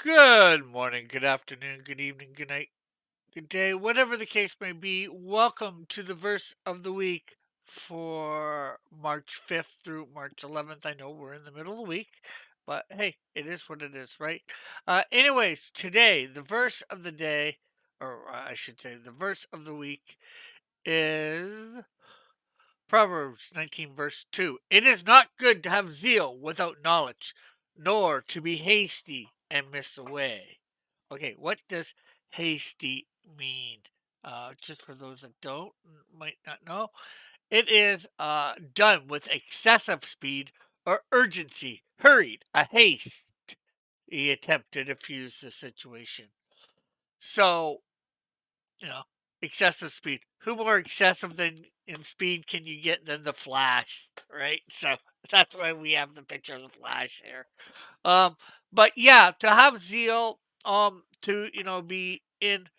Good morning, good afternoon, good evening, good night, good day, whatever the case may be. Welcome to the verse of the week for March 5th through March 11th. I know we're in the middle of the week, but hey, it is what it is, right? Anyways, today, the verse of the day, or I should say, the verse of the week is Proverbs 19, verse 2. It is not good to have zeal without knowledge, nor to be hasty and miss the way. Okay, what does hasty mean? Just for those that don't, might not know, it is done with excessive speed or urgency, hurried, a haste. He attempted to diffuse the situation. So, you know, excessive speed. Who more excessive than in speed can you get than the Flash, right? So that's why we have the picture of the Flash here. Um, but yeah, to have zeal, to be in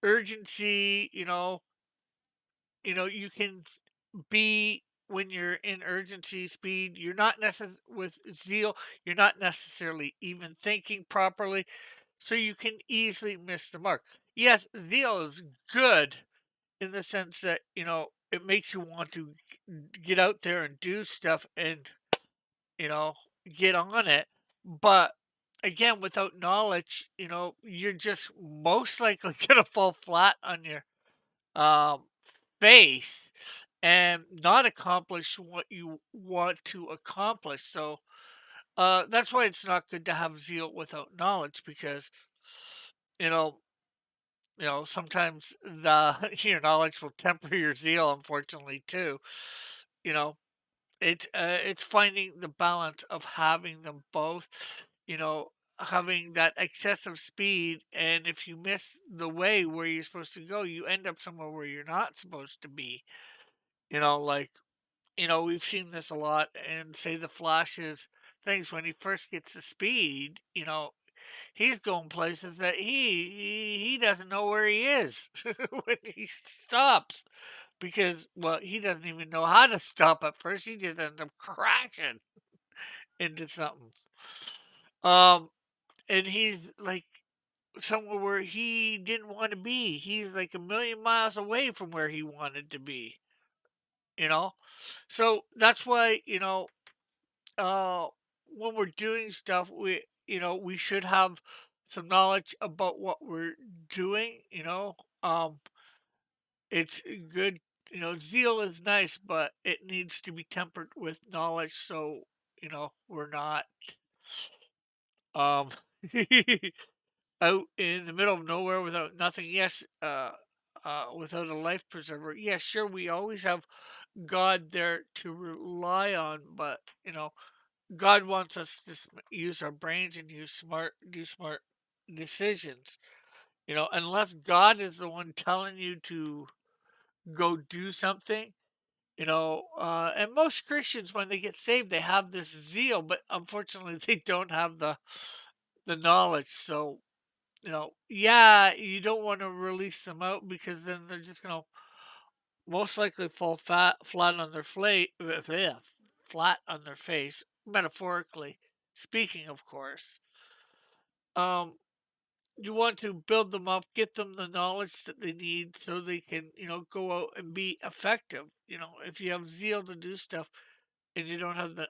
urgency, you can be when you're in urgency speed. You're not necessarily with zeal. You're not necessarily even thinking properly, so you can easily miss the mark. Yes, zeal is good in the sense that it makes you want to get out there and do stuff and you know get on it, but again, without knowledge, you're just most likely going to fall flat on your um face and not accomplish what you want to accomplish. So that's why it's not good to have zeal without knowledge, because you know sometimes the your knowledge will temper your zeal, unfortunately, too. You know, it's finding the balance of having them both, having that excessive speed, and if you miss the way where you're supposed to go, you end up somewhere where you're not supposed to be. Like, we've seen this a lot, and say the Flash's things when he first gets the speed, he's going places that he doesn't know where he is when he stops, because, well, he doesn't even know how to stop at first. He just ends up crashing into something. Um, and he's like somewhere where he didn't want to be. He's like a million miles away from where he wanted to be. You know, so that's why uh, when we're doing stuff, we should have some knowledge about what we're doing. It's good. Zeal is nice, but it needs to be tempered with knowledge. So we're not um out in the middle of nowhere without nothing. Yes, without a life preserver. Yes, sure, we always have God there to rely on, but God wants us to use our brains and do smart decisions. Unless God is the one telling you to go do something, and most Christians, when they get saved, they have this zeal, but unfortunately, they don't have the knowledge. So, yeah, you don't want to release them out, because then they're just gonna most likely fall flat on their flat on their face, metaphorically speaking, of course. Um, you want to build them up, get them the knowledge that they need so they can, go out and be effective. If you have zeal to do stuff and you don't have the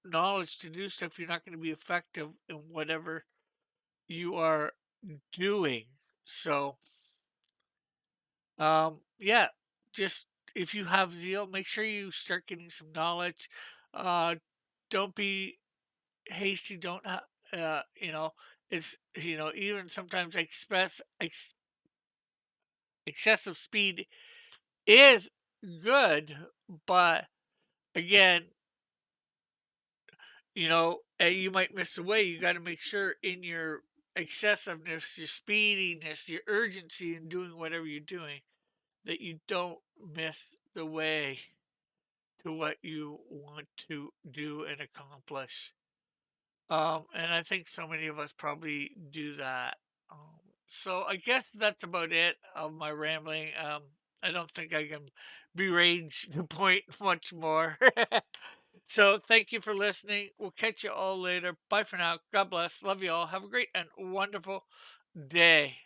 knowledge to do stuff, you're not going to be effective in whatever you are doing. So, yeah, just if you have zeal, make sure you start getting some knowledge. Uh, don't be hasty. Don't, it's, even sometimes excessive speed is good, but again, you might miss the way. You got to make sure in your excessiveness, your speediness, your urgency in doing whatever you're doing, that you don't miss the way to what you want to do and accomplish. And I think so many of us probably do that. So I guess that's about it of my rambling. I don't think I can berate the point much more. So thank you for listening. We'll catch you all later. Bye for now. God bless. Love you all. Have a great and wonderful day.